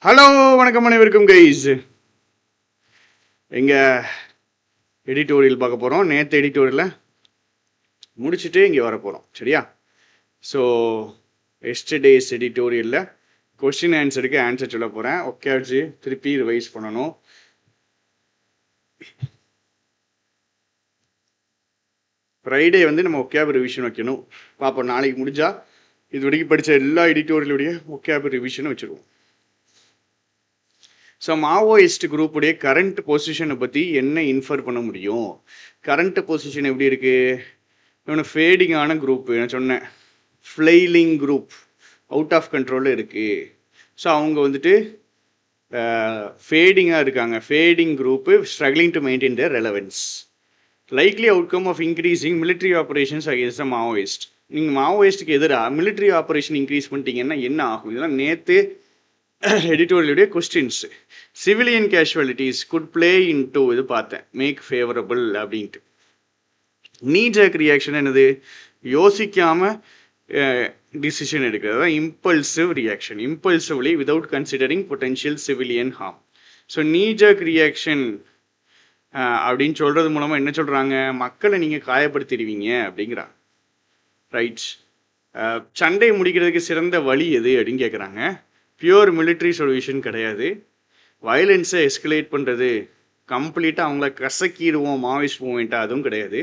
Hello வணக்கம் அனைவருக்கும் guys. எங்கள் எடிட்டோரியல் பார்க்க போகிறோம். நேற்று எடிட்டோரியலில் முடிச்சுட்டு இங்கே வர போகிறோம். சரியா? ஸோ எஸ்டர்டேஸ் எடிட்டோரியலில் கொஸ்டின் ஆன்சருக்கு ஆன்சர் சொல்ல போகிறேன். ஓகே, திருப்பி ரிவைஸ் பண்ணணும். ஃப்ரைடே நம்ம ஒகேப் ரிவிஷன் வைக்கணும். பார்ப்போம், நாளைக்கு முடிஞ்சா இது வரைக்கும் படித்த எல்லா எடிட்டோரியலுடைய ஒகேப் ரிவிஷனும் வச்சுருவோம். ஸோ மாவோயிஸ்ட் குரூப்புடைய கரண்ட் பொசிஷனை பற்றி என்ன இன்ஃபர் பண்ண முடியும்? கரண்ட் பொசிஷன் எப்படி இருக்குது? இவனை ஃபேடிங்கான குரூப் நான் சொன்னேன், ஃப்ளைலிங் குரூப் அவுட் ஆஃப் கண்ட்ரோலில் இருக்குது. ஸோ அவங்க ஃபேடிங்காக இருக்காங்க. Fading group struggling to maintain their relevance. Likely outcome of increasing military operations against the Maoist. நீங்கள் மாவோயிஸ்ட்டுக்கு எதிராக மிலிட்ரி ஆப்ரேஷன் இன்க்ரீஸ் பண்ணிட்டீங்கன்னா என்ன ஆகும்? இதெல்லாம் நேற்று எடிட்டோரியலுடைய questions. Civilian casualties good play into இது பார்த்தேன், மேக் ஃபேவரபிள் அப்படின்ட்டு. நீஜாக் ரியாக்ஷன் என்னது? யோசிக்காமல் டிசிஷன் எடுக்கிறது தான் impulsive reaction. Impulsively without considering potential civilian harm. So knee jerk reaction அப்படின்னு சொல்கிறது மூலமாக என்ன சொல்கிறாங்க? மக்களை நீங்கள் காயப்படுத்திடுவீங்க அப்படிங்கிறாங்க. ரைட். சண்டை முடிக்கிறதுக்கு சிறந்த வழி எது அப்படின்னு கேட்குறாங்க. பியூர் மிலிட்ரி சொல்யூஷன் கிடையாது. வயலன்ஸை எஸ்கலேட் பண்ணுறது, கம்ப்ளீட்டாக அவங்கள கசக்கிடுவோம் மாவோயிஸ்ட் மூமெண்ட்டாக, அதுவும் கிடையாது.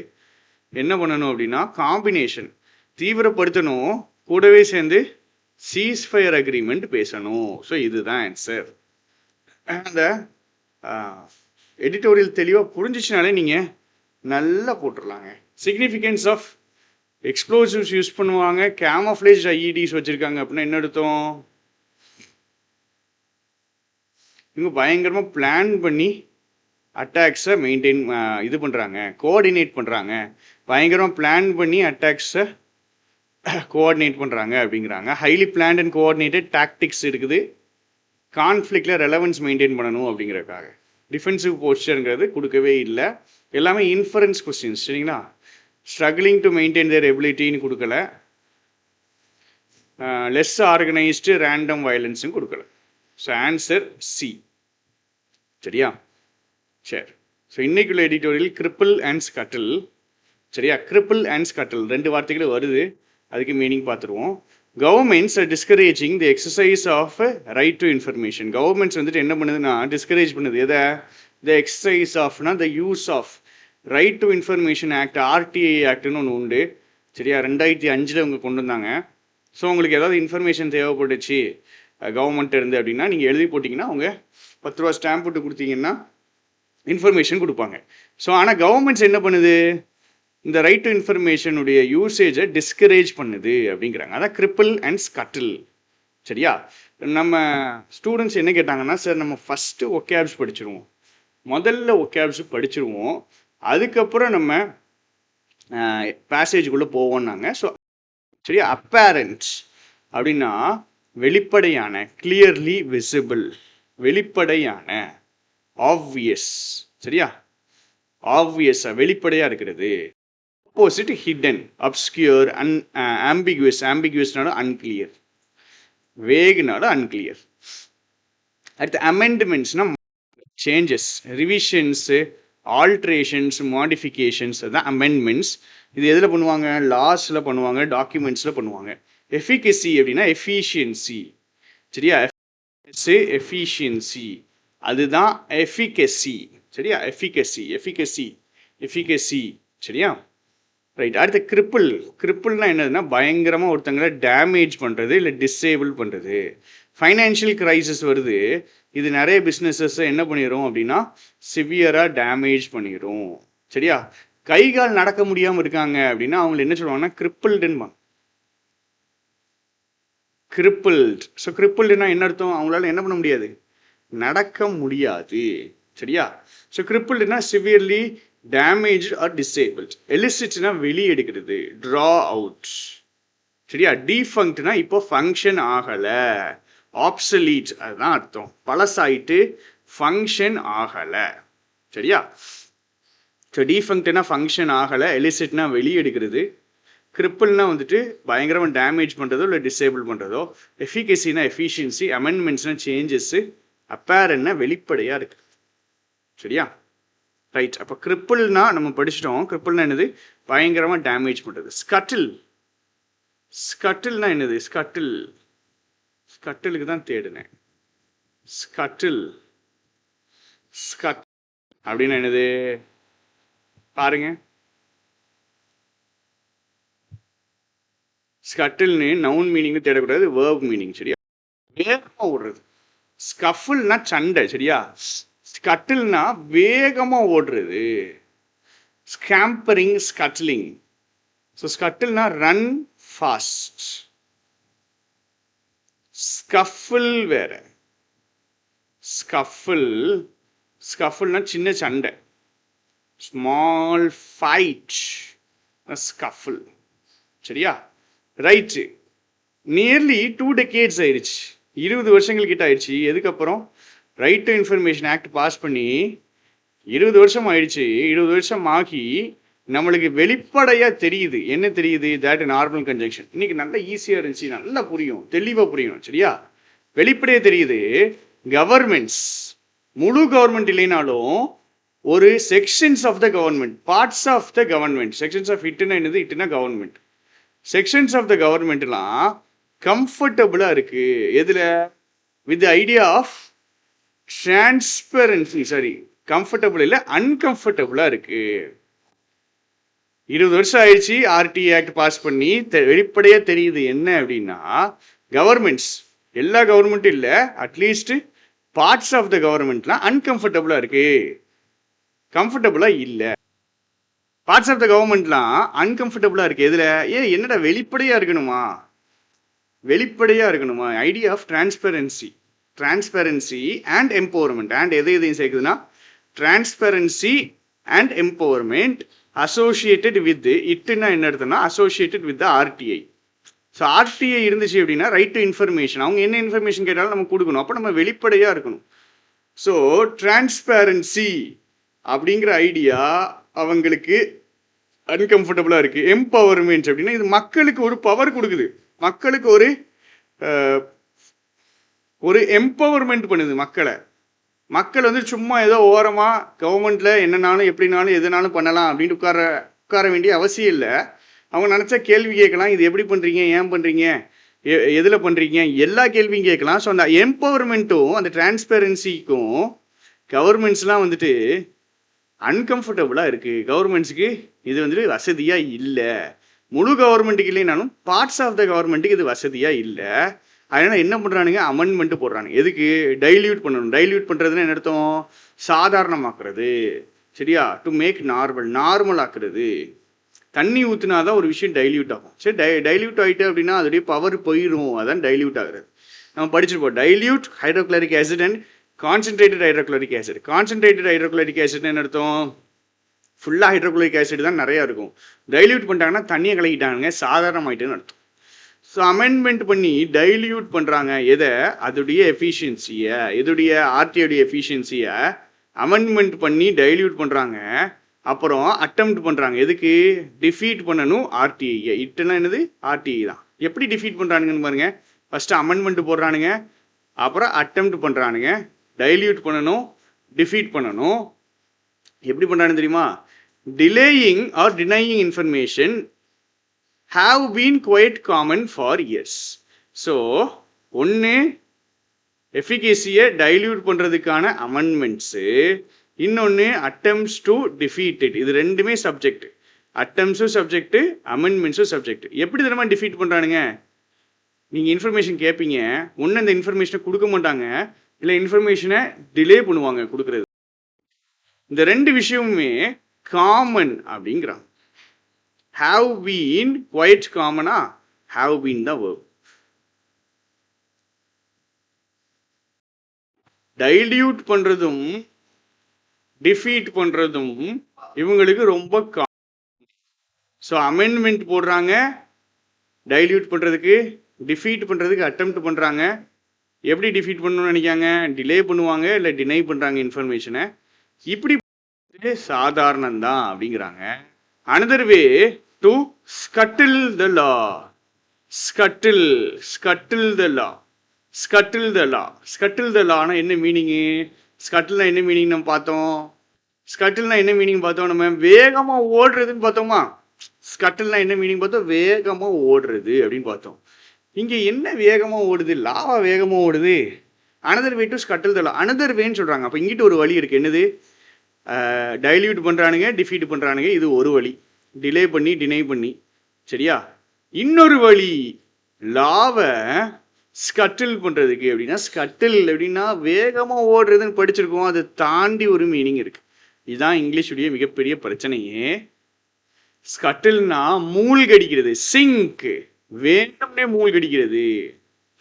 என்ன பண்ணணும் அப்படின்னா காம்பினேஷன், தீவிரப்படுத்தணும், கூடவே சேர்ந்து சீஸ்ஃபயர் அக்ரிமெண்ட் பேசணும். ஸோ இதுதான் ஆன்சர். அந்த எடிட்டோரியல் தெளிவாக புரிஞ்சிச்சுனாலே நீங்கள் நல்லா போட்டுடலாங்க. சிக்னிஃபிகன்ஸ் ஆஃப் எக்ஸ்ப்ளோசிவ்ஸ் யூஸ் பண்ணுவாங்க, கேமோஃப்ளேஜ் ஐஇடிஸ் வச்சுருக்காங்க அப்படின்னா என்ன அர்த்தம்? இவங்க பயங்கரமாக பிளான் பண்ணி அட்டாக்ஸை மெயின்டைன் இது பண்ணுறாங்க, கோஆர்டினேட் பண்ணுறாங்க. பயங்கரமாக பிளான் பண்ணி அட்டாக்ஸை கோஆர்டினேட் பண்ணுறாங்க அப்படிங்கிறாங்க. Highly plant and coordinated tactics இருக்குது. கான்ஃப்ளிக்டில் ரெலவன்ஸ் மெயின்டைன் பண்ணணும் அப்படிங்கிறதுக்காக. டிஃபென்சிவ் போஸ்டருங்கிறது கொடுக்கவே இல்லை. எல்லாமே இன்ஃபரன்ஸ் கொஸ்டின்ஸ். சரிங்களா? ஸ்ட்ரகிளிங் டு மெயின்டைன் தேர் எபிலிட்டின்னு கொடுக்கல. லெஸ் ஆர்கனைஸ்டு ரேண்டம் வயலன்ஸும் கொடுக்கல. So answer C. சரியா? சரி. ஸோ இன்னைக்குள்ள எடிட்டோரியல் கிரிப்பிள் அண்ட் ஸ்கட்டில். சரியா? கிரிப்பிள் அண்ட் ஸ்கட்டில் 2 வார்த்தைகள் வருது, அதுக்கு மீனிங் பார்த்துருவோம். Governments are discouraging the exercise of right to information. Governments என்ன பண்ணுதுன்னா டிஸ்கரேஜ் பண்ணுது. எதை? த எக்ஸசைஸ் ஆஃப்னா the use of right to information act, RTI ஆக்ட்னு ஒன்று உண்டு. சரியா? 2005 அவங்க கொண்டு வந்தாங்க. ஸோ உங்களுக்கு ஏதாவது இன்ஃபர்மேஷன் தேவைப்பட்டுச்சு கவர்மெண்ட் இருந்து அப்படின்னா நீங்கள் எழுதி போட்டிங்கன்னா அவங்க 10 ரூபா ஸ்டாம்ப் போட்டு கொடுத்தீங்கன்னா இன்ஃபர்மேஷன் கொடுப்பாங்க. ஸோ ஆனால் கவர்மெண்ட்ஸ் என்ன பண்ணுது? இந்த ரைட் டு இன்ஃபர்மேஷனுடைய யூசேஜை டிஸ்கரேஜ் பண்ணுது அப்படிங்கிறாங்க. அதான் கிரிப்பிள் அண்ட் ஸ்கட்டில். சரியா? நம்ம ஸ்டூடெண்ட்ஸ் என்ன கேட்டாங்கன்னா, சார் நம்ம ஃபஸ்ட்டு ஒகேப்ஸ் படிச்சிருவோம், முதல்ல ஒகேப்ஸ் படிச்சிருவோம், அதுக்கப்புறம் நம்ம பேசேஜுக்குள்ளே போவோம்னாங்க. ஸோ சரியா? அப்பேரண்ட் அப்படின்னா வெளிப்படையான, கிளியர்லி விசிபிள், வெளிப்படையான, ஆப்வியஸ். சரியா? ஆப்வியஸாக வெளிப்படையாக இருக்கிறது. Opposite hidden, obscure, ambiguous. ஆம்பிகுவஸ்னாலும் அன்கிளியர், வேகுனாலும் அன்கிளியர். அடுத்து அமெண்ட்மெண்ட்ஸ்னா சேஞ்சஸ், ரிவிஷன்ஸு, ஆல்ட்ரேஷன்ஸ், மாடிஃபிகேஷன்ஸ், அதுதான் அமெண்ட்மெண்ட்ஸ். இது எதில் பண்ணுவாங்க? லாஸில் பண்ணுவாங்க, டாக்குமெண்ட்ஸில் பண்ணுவாங்க. எஃபிகசி அப்படின்னா எஃபிஷியன்சி. சரியா? எஃபிஷியன்சி அதுதான் எஃபிகசி. சரியா? Efficacy, efficacy, efficacy. சரியா? ரைட். அடுத்த கிரிப்பிள். கிரிப்பிள்னா என்னதுன்னா பயங்கரமாக ஒருத்தங்களை டேமேஜ் பண்ணுறது, இல்லை டிசேபிள் பண்ணுறது. ஃபைனான்ஷியல் கிரைசிஸ் வருது, இது நிறைய பிஸ்னஸஸை என்ன பண்ணிடும் அப்படின்னா சிவியராக டேமேஜ் பண்ணிடும். சரியா? கை கால் நடக்க முடியாமல் இருக்காங்க அப்படின்னா அவங்களை என்ன சொல்லுவாங்கன்னா கிரிப்பிள்டுன்னு. கிரிப்பிள்ட். ஸோ கிரிப்பிள்டுனா என்ன அர்த்தம்? அவங்களால என்ன பண்ண முடியாது? நடக்க முடியாது. சரியா? ஸோ கிரிப்பிள்டுனா சிவியர்லி டேமேஜ் ஆர் டிசேபிள்ட். எலிசிட்னா வெளியே எடுக்கிறது, ட்ரா அவுட். சரியா? டீஃபங்க்ட்னா இப்போ ஃபங்க்ஷன் ஆகலை, ஆப்சலீட், அதுதான் அர்த்தம். பழசாயிட்டு ஃபங்க்ஷன் ஆகலை. சரியா? ஸோ டீஃபங்க்ட்னா ஃபங்க்ஷன் ஆகலை, எலிசிட்னா வெளியே எடுக்கிறது, கிரிப்பிள்னா வந்துட்டு பயங்கரமாக டேமேஜ் பண்ணுறதோ இல்லை டிசேபிள் பண்ணுறதோ. எஃபிகசினா எஃபிஷியன்சி, அமெண்ட்மெண்ட்ஸ்னா சேஞ்சஸ்ஸு, அப்பேரன்னா வெளிப்படையாக இருக்குது. சரியா? ரைட். அப்போ கிரிப்பிள்னா நம்ம படிச்சிட்டோம். கிரிப்பிள்னா என்னது? பயங்கரமாக டேமேஜ் பண்ணுறது. ஸ்கட்டில்னா என்னது? ஸ்கட்டிலுக்கு தான் தேடுனேன். ஸ்கட் அப்படின்னா என்னது பாருங்க. ஸ்கட்டில்னு நவுன் மீனிங் தேடக்கூடாது, வேர்ப் மீனிங். சரியா? வேகமா ஓடுறது. ஸ்கஃபிள்னா சண்டை. சரியா? ஸ்கட்டில்னா வேகமா ஓடுறது. Scampering, scuttling. ஸோ ஸ்கட்டில்னா ரன் ஃபாஸ்ட். ஸ்கஃபிள் வேற. ஸ்கஃபிள்னா சின்ன சண்டை. Small fight scuffle. சரியா? ரைட்டு. நியர்லி 2 decades ஆயிடுச்சு, 20 வருஷங்கள் கிட்ட ஆயிடுச்சு. எதுக்கப்புறம் right to information act pass பண்ணி 20 வருஷம் ஆயிடுச்சு. 20 வருஷம் ஆகி நம்மளுக்கு வெளிப்படையாக தெரியுது. என்ன தெரியுது? That normal conjunction. இன்னைக்கு நல்லா ஈஸியாக இருந்துச்சு, நல்லா புரியும், தெளிவாக புரியும். சரியா? வெளிப்படையாக தெரியுது. கவர்மெண்ட்ஸ், முழு கவர்மெண்ட் இல்லைனாலும் ஒரு sections of the government, parts of the government. Sections of இட்டுனா என்னது? இட்டுனா கவர்மெண்ட். செக்ஷன்ஸ் ஆஃப் த கவர்மெண்ட்லாம் கம்ஃபர்டபுளாக இருக்கு. எதில்? With idea of transparency. சரி, கம்ஃபர்டபுள் இல்லை, அன்கம்ஃபர்டபுளாக இருக்கு. 20 வருஷம் ஆயிடுச்சு ஆர்டிஐ ஆக்ட் பாஸ் பண்ணி. வெளிப்படையாக தெரியுது என்ன அப்படின்னா, கவர்மெண்ட்ஸ், எல்லா கவர்மெண்ட்டும் இல்லை, அட்லீஸ்ட் பார்ட்ஸ் ஆஃப் த கவர்மெண்ட்லாம் அன்கம்ஃபர்டபுளாக இருக்கு, கம்ஃபர்டபுளாக இல்லை. பார்ட்ஸ் ஆஃப் த கவர்மெண்ட்லாம் அன்கம்ஃபர்டபுளாக இருக்கு. எதில்? என்னடா வெளிப்படையாக இருக்கணுமா? வெளிப்படையாக இருக்கணுமா? Idea of transparency and empowerment. And எதையும் சேர்க்குதுன்னா transparency and empowerment associated with இட்டுன்னா என்ன அர்த்தம்னா associated with the RTI. So RTI இருந்துச்சு அப்படின்னா ரைட் டு இன்ஃபர்மேஷன், அவங்க என்ன இன்ஃபர்மேஷன் கேட்டாலும் நம்ம கொடுக்கணும். அப்போ நம்ம வெளிப்படையாக இருக்கணும். ஸோ டிரான்ஸ்பரன்சி அப்படிங்கிற ஐடியா அவங்களுக்கு அன்கம்ஃபர்டபுளாக இருக்குது. எம்பவர்மெண்ட் அப்படின்னா இது மக்களுக்கு ஒரு பவர் கொடுக்குது, மக்களுக்கு ஒரு எம்பவர்மெண்ட் பண்ணுது மக்களை. மக்கள் வந்து சும்மா ஏதோ ஓரமாக கவர்மெண்ட்டில் என்னன்னாலும் எப்படினாலும் எதுனாலும் பண்ணலாம் அப்படின்ட்டு உட்கார வேண்டிய அவசியம் இல்லை. அவங்க நினச்சா கேள்வி கேட்கலாம். இது எப்படி பண்ணுறீங்க, ஏன் பண்ணுறீங்க, எதில் பண்ணுறீங்க, எல்லா கேள்வியும் கேட்கலாம். ஸோ அந்த எம்பவர்மெண்ட்டும் அந்த டிரான்ஸ்பெரன்சிக்கும் கவர்மெண்ட்ஸ்லாம் வந்துட்டு அன்கம்ஃபர்டபுளாக இருக்குது. கவர்மெண்ட்ஸுக்கு இது வந்துட்டு வசதியாக இல்லை. முழு கவர்மெண்ட்டுக்கு இல்லைனாலும் பார்ட்ஸ் ஆஃப் த கவர்மெண்ட்டுக்கு இது வசதியாக இல்லை. அதனால் என்ன பண்ணுறானுங்க? அமெண்ட்மெண்ட்டு போடுறானுங்க. எதுக்கு? டைல்யூட் பண்ணணும். டைல்யூட் பண்ணுறதுன்னு என்ன அர்த்தம்? சாதாரணமாக்குறது. சரியா? டு மேக் நார்மல் ஆக்குறது. தண்ணி ஊற்றினா தான் ஒரு விஷயம் டைல்யூட் ஆகும். சரி, டைல்யூட் ஆகிட்டு அப்படின்னா அதோடைய பவர் போயிடும். அதான் டைல்யூட் ஆகுறது. நம்ம படிச்சிருப்போம். Dilute hydrochloric acid and concentrated hydrochloric acid. Concentrated hydrochloric ஆசிட்னு என்ன அர்த்தம்? ஃபுல்லாக ஹைட்ரோக்ளோரிக் ஆசிட் தான் நிறையா இருக்கும். டைல்யூட் பண்ணிட்டாங்கன்னா தண்ணியை கலக்கிட்டானுங்க, சாதாரணமாயிட்டுன்னு அர்த்தம். ஸோ அமெண்ட்மெண்ட் பண்ணி டைல்யூட் பண்ணுறாங்க. எதை? அதோடைய எஃபிஷியன்சியை, எதுடைய ஆர்டிஐடைய எஃபிஷியன்சியை அமெண்ட்மெண்ட் பண்ணி டைல்யூட் பண்ணுறாங்க. அப்புறம் அட்டெம்ப்ட் பண்ணுறாங்க. எதுக்கு? டிஃபீட் பண்ணணும் ஆர்டிஐ. இட்டுனா என்னது? ஆர்டிஐ தான். எப்படி டிஃபீட் பண்ணுறானுங்கன்னு பாருங்க. ஃபஸ்ட்டு அமெண்ட்மெண்ட் போடுறானுங்க, அப்புறம் அட்டெம்ப்ட் பண்ணுறானுங்க. டைல்யூட் பண்ணணும், டிஃபீட் பண்ணணும். எப்படி பண்ணுறான்னு தெரியுமா? Delaying or denying information have been quite common for years. So ஒன்று எஃபிகேசியை டைல்யூட் பண்ணுறதுக்கான அமெண்ட்மெண்ட்ஸு, இன்னொன்று அட்டெம்ப்ட்ஸ் டு டிஃபீட் இட். இது ரெண்டுமே சப்ஜெக்ட். அட்டெம்ப்ட்ஸும் சப்ஜெக்ட்டு, அமெண்ட்மெண்ட்ஸும் சப்ஜெக்ட். எப்படி தினமா டிஃபீட் பண்ணுறானுங்க? நீங்கள் இன்ஃபர்மேஷன் கேட்பீங்க, ஒன்று அந்த இன்ஃபர்மேஷனை கொடுக்க மாட்டாங்க, இல்லை இன்ஃபர்மேஷனை டிலே பண்ணுவாங்க கொடுக்குறது. இந்த ரெண்டு விஷயமுமே காமன் அப்படிங்கிறாங்க. have been quite common. have been the verb. Dilute பண்றதும் டிஃபீட் பண்றதும் இவங்களுக்கு ரொம்ப காமன். ஸோ அமெண்ட்மெண்ட் போடுறாங்க டைல்யூட் பண்றதுக்கு, டிஃபீட் பண்றதுக்கு அட்டெம்ப்ட் பண்றாங்க. எப்படி டிஃபீட் பண்ணணும்னு நினைக்காங்க? டிலே பண்ணுவாங்க, இல்லை டினை பண்றாங்க இன்ஃபர்மேஷனை. இப்படி சாதாரணம் தான் அப்படிங்கிறாங்க. Another way to scuttle the law. ஸ்கட்டில் the law. ஸ்கட்டில் the law. ஸ்கட்டில் the Lana என்ன மீனிங்கு? ஸ்கட்டில்னா என்ன மீனிங் நம்ம பார்த்தோம்? ஸ்கட்டில்னா என்ன மீனிங் பார்த்தோம்? நம்ம வேகமாக ஓடுறதுன்னு பார்த்தோமா? ஸ்கட்டில்னா என்ன மீனிங் பார்த்தோம்? வேகமாக ஓடுறது அப்படின்னு பார்த்தோம். இங்கே என்ன வேகமாக ஓடுது? லாவா வேகமாக ஓடுது. Another way to scuttle the law. Another வேன்னு சொல்கிறாங்க. அப்போ இங்கிட்ட ஒரு வழி இருக்குது. என்னது? டைல்யூட் பண்ணுறானுங்க, டிஃபீட் பண்ணுறானுங்க. இது ஒரு வழி. டிலே பண்ணி டினை பண்ணி. சரியா? இன்னொரு வழி லாவை ஸ்கட்டில் பண்ணுறதுக்கு. அப்படின்னா ஸ்கட்டில் அப்படின்னா வேகமாக ஓடுறதுன்னு படிச்சிருக்கோம். அதை தாண்டி ஒரு மீனிங் இருக்குது. இதுதான் இங்கிலீஷுடைய மிகப்பெரிய பிரச்சனையே. ஸ்கட்டில்னா மூழ்கடிக்கிறது. சிங்க், வேணும்னே மூழ்கடிக்கிறது.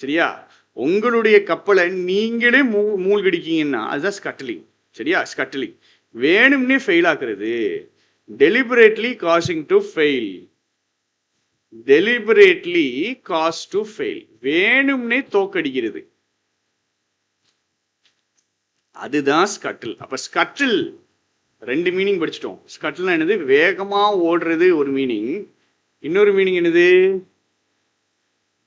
சரியா? உங்களுடைய கப்பலை நீங்களே மூழ்கடிக்கீங்கன்னா அதுதான் ஸ்கட்டிலிங். சரியா? ஸ்கட்டிலிங் வேணும்னே ஃபெயில் ஆக்குறது. Deliberately causing to fail. Deliberately cause to fail. வேணும்னே தோக்கடிக்கிறது. அதுதான் ஸ்கட்டில். அப்ப ஸ்கட்டில் ரெண்டு மீனிங் படிச்சிட்டோம். ஸ்கட்டில்னா என்னது? வேகமா ஓடுறது ஒரு மீனிங். இன்னொரு மீனிங் என்னது?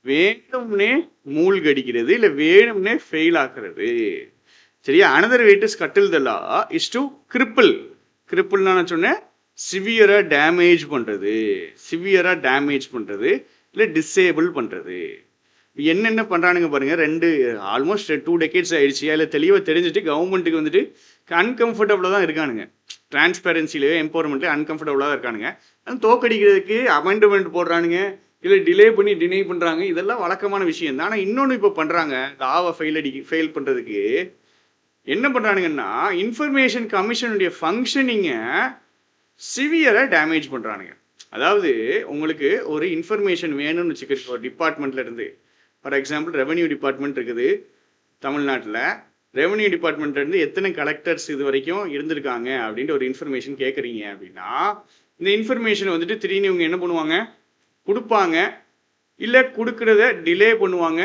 வேணும்னே மூழ்கடிக்கிறது, இல்ல வேணும்னே ஃபெயில் ஆக்குறது. சரியா? Another way to scuttle the law is to cripple. கிரிப்பிள்னா நான் சொன்னேன் சிவியரா டேமேஜ் பண்றது. சிவியரா டேமேஜ் பண்றது இல்ல டிசேபிள் பண்றது. என்னென்ன பண்றானுங்க பாருங்க. ஆல்மோஸ்ட் 2 டெக்கேட்ஸ் ஆயிடுச்சு. அதில் தெளிவாக தெரிஞ்சுட்டு கவர்மெண்ட்டுக்கு வந்துட்டு அன்கம்ஃபர்டபுளாக தான் இருக்கானுங்க. டிரான்ஸ்பெரன்சிலேயோ எம்பவர்மெண்ட்லேயோ அன்கம்ஃபர்டபுளாக தான் இருக்கானுங்க. அது தோக்கடிக்கிறதுக்கு அமெண்ட்மெண்ட் போடுறானுங்க, இல்லை டிலே பண்ணி டினை பண்ணுறாங்க. இதெல்லாம் வழக்கமான விஷயம் தான். ஆனால் இன்னொன்று இப்போ பண்ணுறாங்க. லாவை ஃபெயில் பண்ணுறதுக்கு என்ன பண்ணுறானுங்கன்னா இன்ஃபர்மேஷன் கமிஷனுடைய ஃபங்க்ஷனிங்கை சிவியராக டேமேஜ் பண்ணுறானுங்க. அதாவது உங்களுக்கு ஒரு இன்ஃபர்மேஷன் வேணும்னு வச்சுக்கிறீங்க ஒரு டிபார்ட்மெண்ட்ல இருந்து. ஃபார் எக்ஸாம்பிள் ரெவன்யூ டிபார்ட்மெண்ட் இருக்குது தமிழ்நாட்டில். ரெவன்யூ டிபார்ட்மெண்ட்லேருந்து எத்தனை கலெக்டர்ஸ் இது வரைக்கும் இருந்திருக்காங்க அப்படின்ட்டு ஒரு இன்ஃபர்மேஷன் கேட்குறீங்க அப்படின்னா இந்த இன்ஃபர்மேஷன் வந்துட்டு திடீர்னு இவங்க என்ன பண்ணுவாங்க? கொடுப்பாங்க, இல்லை கொடுக்குறத டிலே பண்ணுவாங்க,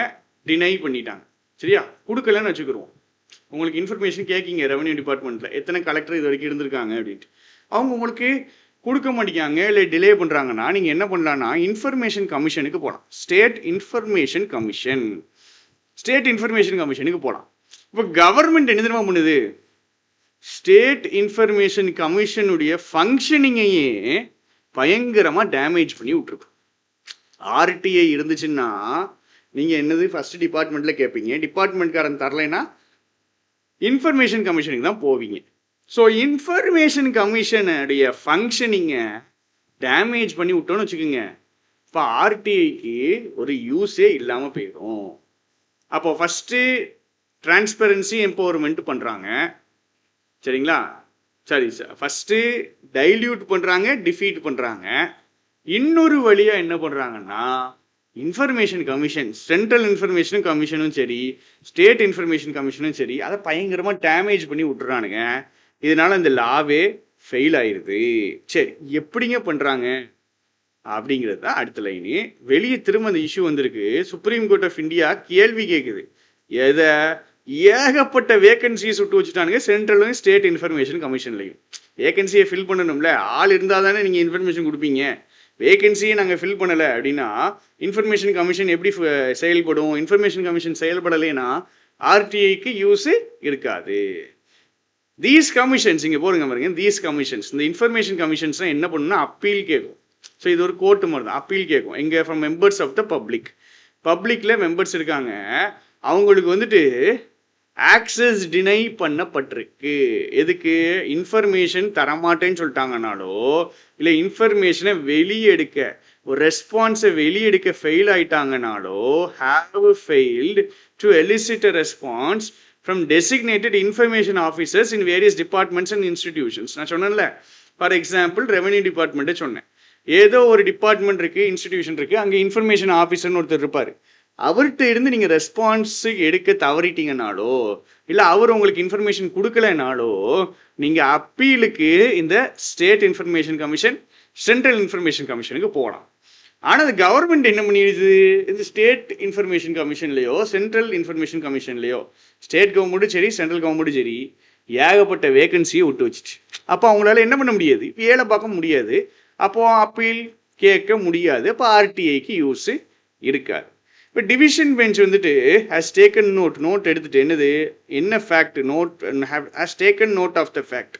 டினை பண்ணிட்டாங்க. சரியா? கொடுக்கலன்னு வச்சுக்கிறோம். உங்களுக்கு இன்ஃபர்மேஷன் கேட்கிங்க ரெவன்யூ டிபார்ட்மெண்ட்டில் எத்தனை கலெக்டர் இது வரைக்கும் இருந்திருக்காங்க அப்படின்ட்டு. அவங்க உங்களுக்கு கொடுக்க மாட்டேங்காங்க, இல்லை டிலே பண்ணுறாங்கன்னா நீங்கள் என்ன பண்ணலான்னா இன்ஃபர்மேஷன் கமிஷனுக்கு போகலாம். ஸ்டேட் இன்ஃபர்மேஷன் கமிஷனுக்கு போகலாம். இப்போ கவர்மெண்ட் என்ன தெரியுமா பண்ணுது? ஸ்டேட் இன்ஃபர்மேஷன் கமிஷனுடைய ஃபங்க்ஷனிங்கையே பயங்கரமாக டேமேஜ் பண்ணி விட்டுருக்கு. ஆர்டிஐ இருந்துச்சுன்னா நீங்கள் என்னது ஃபர்ஸ்ட் டிபார்ட்மெண்ட்டில் கேட்பீங்க. டிபார்ட்மெண்ட்காரன் தரலைன்னா இன்ஃபர்மேஷன் கமிஷனுக்கு தான் போவீங்க. ஸோ இன்ஃபர்மேஷன் கமிஷனுடைய ஃபங்க்ஷனிங்கை டேமேஜ் பண்ணி விட்டோன்னு வச்சுக்கோங்க, இப்போ ஆர்டிஐக்கு ஒரு யூஸே இல்லாமல் போயிடும். அப்போ ஃபஸ்ட்டு டிரான்ஸ்பெரன்சி எம்பவர்மெண்ட் பண்ணுறாங்க. சரிங்களா? சரி சார். ஃபஸ்ட்டு டைல்யூட் பண்ணுறாங்க, டிஃபீட் பண்ணுறாங்க. இன்னொரு வழியாக என்ன பண்ணுறாங்கன்னா இன்ஃபர்மேஷன் கமிஷன், சென்ட்ரல் இன்ஃபர்மேஷன் கமிஷனும் சரி, ஸ்டேட் இன்ஃபர்மேஷன் கமிஷனும் சரி, அதை பயங்கரமாக டேமேஜ் பண்ணி விட்டுறானுங்க. இதனால இந்த லாவே ஃபெயில் ஆயிடுது. சரி, எப்படிங்க பண்ணுறாங்க அப்படிங்கிறது தான் அடுத்த லைனு. வெளியே திரும்ப அந்த இஷ்யூ வந்திருக்கு. சுப்ரீம் கோர்ட் ஆஃப் இந்தியா கேள்வி கேட்குது. எதை? ஏகப்பட்ட வேகன்சிஸ் விட்டு வச்சுட்டானுங்க சென்ட்ரலும் ஸ்டேட் இன்ஃபர்மேஷன் கமிஷன்லையும். வேகன்சியை ஃபில் பண்ணணும்ல, ஆள் இருந்தால் தானே நீங்கள் இன்ஃபர்மேஷன் கொடுப்பீங்க. வேகன்சியை நாங்கள் ஃபில் பண்ணலை அப்படின்னா இன்ஃபர்மேஷன் கமிஷன் எப்படி செயல்படும்? இன்ஃபர்மேஷன் கமிஷன் செயல்படலைன்னா ஆர்டிஐக்கு யூஸு இருக்காது. தீஸ் கமிஷன்ஸ் இங்கே போடுங்க பாருங்க. தீஸ் கமிஷன்ஸ், இந்த இன்ஃபர்மேஷன் கமிஷன்ஸ்லாம் என்ன பண்ணுன்னா அப்பீல் கேட்கும். ஸோ இது ஒரு கோர்ட்டு மாதிரி தான். அப்பீல் கேட்கும் எங்கே? From members of the public. பப்ளிக்கில் மெம்பர்ஸ் இருக்காங்க, அவங்களுக்கு வந்துட்டு ஆக்சஸ் டினை பண்ணப்பட்டிருக்கு. எதுக்கு? இன்ஃபர்மேஷன் தரமாட்டேன்னு சொல்லிட்டாங்கனாலோ, இல்லை இன்ஃபர்மேஷனை வெளியெடுக்க ஒரு ரெஸ்பான்ஸை வெளியெடுக்க ஃபெயில் ஆயிட்டாங்கனாலோ, have failed to elicit a response from designated information officers in various departments and institutions. நான் சொன்னேன்ல, ஃபார் எக்ஸாம்பிள் ரெவன்யூ டிபார்ட்மெண்ட்டே சொன்னேன். ஏதோ ஒரு டிபார்ட்மெண்ட் இருக்குது, இன்ஸ்டிடியூஷன் இருக்குது, அங்கே இன்ஃபர்மேஷன் ஆஃபீஸர்னு ஒருத்தர் இருப்பார். அவர்கிட்ட இருந்து நீங்கள் ரெஸ்பான்ஸு எடுக்க தவறிட்டீங்கனாலோ, இல்லை அவர் உங்களுக்கு இன்ஃபர்மேஷன் கொடுக்கலனாலோ, நீங்கள் அப்பீலுக்கு இந்த State Information Commission, Central Information கமிஷனுக்கு போகலாம். ஆனால் அது கவர்மெண்ட் என்ன பண்ணிடுது? இந்த ஸ்டேட் இன்ஃபர்மேஷன் கமிஷன்லையோ சென்ட்ரல் இன்ஃபர்மேஷன் கமிஷன்லையோ, ஸ்டேட் கவர்மெண்ட்டும் சரி சென்ட்ரல் கவர்மெண்ட்டும் சரி, ஏகப்பட்ட வேகன்சியை விட்டு வச்சுட்டு அப்போ அவங்களால என்ன பண்ண முடியாது? வேலை பார்க்க முடியாது. அப்போது அப்பீல் கேட்க முடியாது. அப்போ ஆர்டிஐக்கு யூஸு இருக்காது. இப்போ டிவிஷன் பெஞ்ச் வந்துட்டு ஹேஸ் டேக்கன் நோட் எடுத்துகிட்டு என்னது என்ன fact has taken note of the fact.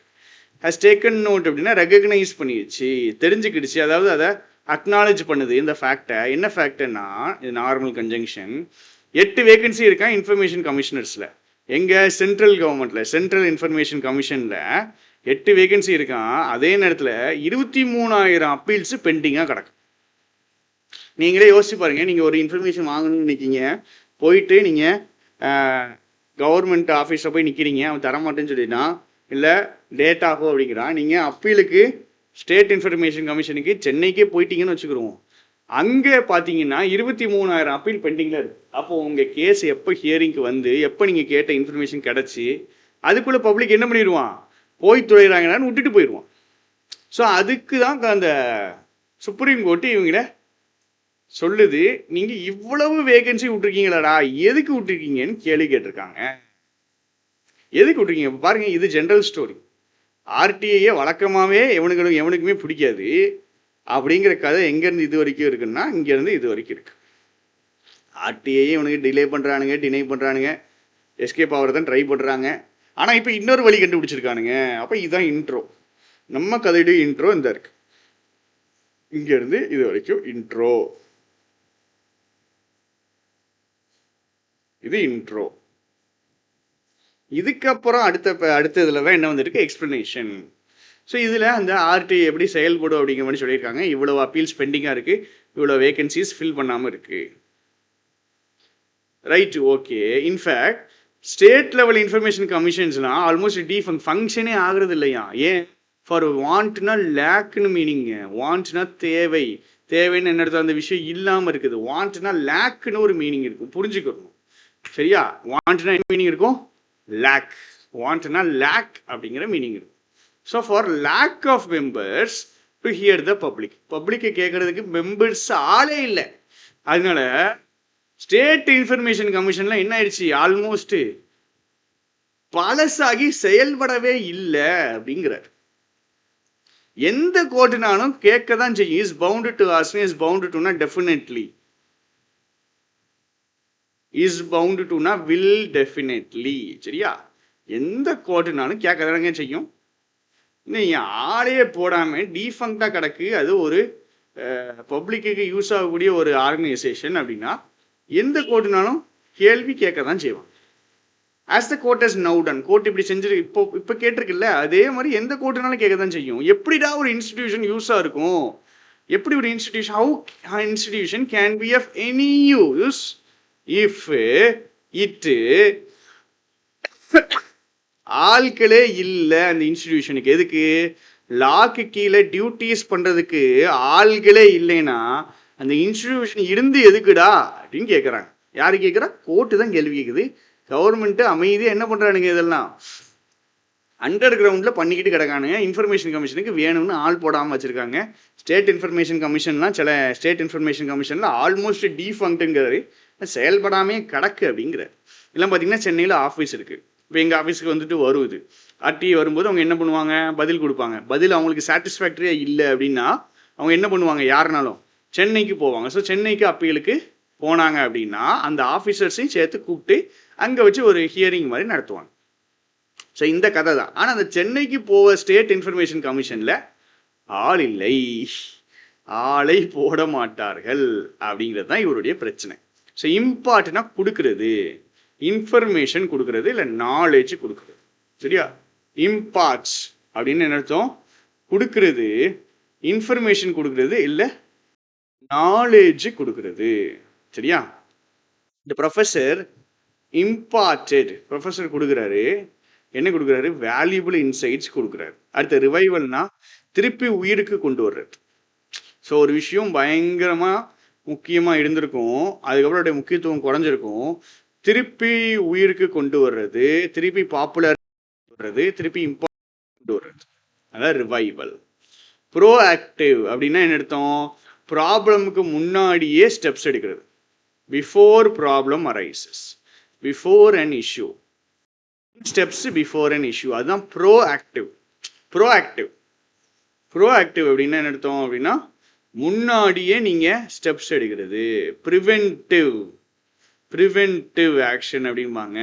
Has taken note அப்படின்னா ரெகக்னைஸ் பண்ணிடுச்சு, தெரிஞ்சுக்கிடுச்சு, அதாவது அதை அக்னாலேஜ் பண்ணுது இந்த ஃபேக்டை. என்ன ஃபேக்ட்னா இது நார்மல் கன்ஜங்ஷன். 8 வேகன்சி இருக்கான் இன்ஃபர்மேஷன் கமிஷனர்ஸில். எங்கே? சென்ட்ரல் கவர்மெண்ட்டில், சென்ட்ரல் இன்ஃபர்மேஷன் கமிஷனில் 8 வேகன்சி இருக்கான். அதே நேரத்தில் 23,000 அப்பீல்ஸ் பெண்டிங்காக கிடக்கு. நீங்களே யோசிச்சு பாருங்க, நீங்கள் ஒரு இன்ஃபர்மேஷன் வாங்கணும்னு நினைக்கிங்க, போயிட்டு நீங்கள் கவர்மெண்ட் ஆஃபீஸில் போய் நிற்கிறீங்க, அவன் தரமாட்டேன்னு சொல்லிட்டான், இல்லை லேட் ஆகும் அப்படிங்கிறான். நீங்கள் அப்பீலுக்கு ஸ்டேட் இன்ஃபர்மேஷன் கமிஷனுக்கு சென்னைக்கே போயிட்டீங்கன்னு வச்சுக்கிறோம். அங்கே பார்த்தீங்கன்னா 23,000 அப்பீல் பெண்டிங்கில் இருக்குது. அப்போது உங்கள் கேஸ் எப்போ ஹியரிங்க்கு வந்து எப்போ நீங்கள் கேட்ட இன்ஃபர்மேஷன் கிடச்சி அதுக்குள்ளே பப்ளிக் என்ன பண்ணிடுவான், போய் துறையிறாங்கன்னு விட்டுட்டு போயிடுவான். ஸோ அதுக்கு தான் அந்த சுப்ரீம் கோர்ட்டு இவங்கள சொல்லுது, நீங்கள் இவ்வளவு வேகன்சி விட்டுருக்கீங்களாடா, எதுக்கு விட்டுருக்கீங்கன்னு கேள்வி கேட்டிருக்காங்க. எதுக்கு விட்டுருக்கீங்க? இப்போ பாருங்கள், இது ஜென்ரல் ஸ்டோரி. ஆர்டிஐயை வழக்கமாகவே எவனுக்குமே பிடிக்காது அப்படிங்கிற கதை எங்கேருந்து இது வரைக்கும் இருக்குன்னா இங்கேருந்து இது வரைக்கும் இருக்குது. ஆர்டிஐயை இவனுக்கு டிலே பண்ணுறானுங்க, டினை பண்ணுறானுங்க, எஸ்கேப் ஆகிறதான் ட்ரை பண்ணுறாங்க. ஆனால் இப்போ இன்னொரு வழி கண்டுபிடிச்சிருக்கானுங்க. அப்போ இதுதான் இன்ட்ரோ, நம்ம கதையுடைய இன்ட்ரோ இந்த இருக்கு. இங்கேருந்து இது வரைக்கும் இன்ட்ரோ, இது இன்ட்ரோ. இதுக்கப்புறம் அடுத்த இதில் தான் என்ன வந்துருக்கு, எக்ஸ்பிளனேஷன். ஸோ இதில் அந்த ஆர்டிஐ எப்படி செயல்படும் அப்படிங்கிற மாதிரி சொல்லியிருக்காங்க. இவ்வளோ அப்பீல்ஸ் பெண்டிங்காக இருக்குது, இவ்வளோ வேகன்சிஸ் ஃபில் பண்ணாமல் இருக்குது. Right, okay. In fact state level information கமிஷன்ஸ்லாம் ஆல்மோஸ்ட் ஃபங்க்ஷனே ஆகுறது இல்லையா. ஏன்? ஃபார் வாண்ட்னா லேக்னு மீனிங்க. வாண்ட்னா தேவை, தேவைன்னு என்ன அர்த்தம், அந்த விஷயம் இல்லாமல் இருக்குது. வாண்ட்னா லேக்குன்னு ஒரு மீனிங் இருக்கும், புரிஞ்சுக்கணும். சரியா? வாண்ட்னா என்ன மீனிங் இருக்கும்? லேக். வாண்ட்னா லேக் அப்படிங்கிற மீனிங் இருக்கும். So for lack of members to hear the பப்ளிக்கை கேட்கறதுக்கு மெம்பர்ஸ் ஆளே இல்லை. அதனால ஸ்டேட் இன்ஃபர்மேஷன் கமிஷன்ல என்ன ஆயிடுச்சு, ஆல்மோஸ்ட் பழசாகி செயல்படவே இல்லை அப்படிங்கிறார். எந்த கோர்ட்டுனாலும் கேட்க தான் செய்யும். Is bound to ask, is bound டுனா டெஃபினெட்லி, இஸ் பவுண்ட் டுனா வில் டெஃபினெட்லி. சரியா? எந்த கோர்ட்டுனாலும் கேட்க தானங்க செய்யும். இன்னும் ஆளையே போடாமல் டீஃபங்க்டாக கிடக்கு, அது ஒரு பப்ளிக்கு யூஸ் ஆகக்கூடிய ஒரு ஆர்கனைசேஷன் அப்படின்னா எந்த கோர்ட்டுனாலும் கேள்வி கேட்க தான் செய்வான். As the court has now ton, court இப்படி செஞ்சிருக்கு, இப்போ கேட்டிருக்குல்ல, அதே மாதிரி எந்த கோர்ட்டுனாலும் கேட்க தான் செய்யும். எப்படிடா ஒரு இன்ஸ்டிடியூஷன் யூஸாக இருக்கும், எப்படி ஒரு institution, how institution can be of any use if it ஆட்களே இல்லை அந்த இன்ஸ்டிடியூஷனுக்கு. எதுக்கு? லாக்கு கீழே டியூட்டிஸ் பண்ணுறதுக்கு ஆள்களே இல்லைன்னா அந்த இன்ஸ்டிடியூஷன் இருந்து எதுக்குடா அப்படின்னு கேட்குறாங்க. யார் கேட்குறா? கோர்ட்டு தான் கேள்வி கேட்குது. கவர்மெண்ட்டு அமைதியாக என்ன பண்ணுறானுங்க, இதெல்லாம் அண்டர் கிரவுண்டில் பண்ணிக்கிட்டு கிடக்கானுங்க. இன்ஃபர்மேஷன் கமிஷனுக்கு வேணும்னு ஆள் போடாமல் வச்சுருக்காங்க. ஸ்டேட் இன்ஃபர்மேஷன் கமிஷன்லாம் சில ஸ்டேட் இன்ஃபர்மேஷன் கமிஷனில் ஆல்மோஸ்ட் டீஃபங்க்டுங்கிறாரு, செயல்படாமே கிடக்கு அப்படிங்கிறார். இதெல்லாம் பார்த்தீங்கன்னா சென்னையில் ஆஃபீஸ் இருக்குது. இப்போ எங்கள் ஆஃபீஸுக்கு வந்துட்டு வருது ஆர்டிஐ வரும்போது அவங்க என்ன பண்ணுவாங்க, பதில் கொடுப்பாங்க. பதில் அவங்களுக்கு சாட்டிஸ்ஃபேக்டரியாக இல்லை அப்படின்னா அவங்க என்ன பண்ணுவாங்க, யாருனாலும் சென்னைக்கு போவாங்க. ஸோ சென்னைக்கு அப்பீலுக்கு போனாங்க அப்படின்னா அந்த ஆஃபீஸர்ஸையும் சேர்த்து கூப்பிட்டு அங்கே வச்சு ஒரு ஹியரிங் மாதிரி நடத்துவாங்க. ஸோ இந்த கதை தான். ஆனால் அந்த சென்னைக்கு போவ ஸ்டேட் இன்ஃபர்மேஷன் கமிஷனில் ஆள் இல்லை, ஆளை போட மாட்டார்கள் அப்படிங்கிறது தான் இவருடைய பிரச்சனை. ஸோ இம்பார்ட்டனா கொடுக்கறது, இன்ஃபர்மேஷன் கொடுக்கறது, இல்லை நாலேஜ் கொடுக்கறது. சரியா? இம்பார்ட்ஸ் அப்படின்னு என்ன அர்த்தம்? கொடுக்கறது, இன்ஃபர்மேஷன் கொடுக்கறது, இல்லை நாலேஜ் கொடுக்கறது. சரியா? இந்த ப்ரொஃபஸர் இம்பார்ட்டட், ப்ரொஃபஸர் கொடுக்குறாரு, என்ன கொடுக்குறாரு? வேல்யூபிள் இன்சைட்ஸ் கொடுக்குறாரு. அடுத்த ரிவைவல்னா திருப்பி உயிருக்கு கொண்டு வர்றது. ஸோ ஒரு விஷயம் பயங்கரமாக முக்கியமாக இருந்திருக்கும், அதுக்கப்புறம் அவருடைய முக்கியத்துவம் குறைஞ்சிருக்கும், திருப்பி உயிருக்கு கொண்டு வர்றது, திருப்பி பாப்புலர் வர்றது, திருப்பி இம்பார்ட்டன்ட் கொண்டு வர்றது, அதான் ரிவைவல். ப்ரோ ஆக்டிவ் அப்படின்னா என்ன அர்த்தம்? ப்ராப்ளமுக்கு முன்னாடியே ஸ்டெப்ஸ் எடுக்கிறது. Before problem arises, before an issue, steps before an issue, அதுதான் proactive. Proactive, proactive அப்படின்னா என்ன அர்த்தம் அப்படின்னா முன்னாடியே நீங்கள் ஸ்டெப்ஸ் எடுக்கிறது. ப்ரிவென்டிவ் ஆக்ஷன் அப்படிம்பாங்க.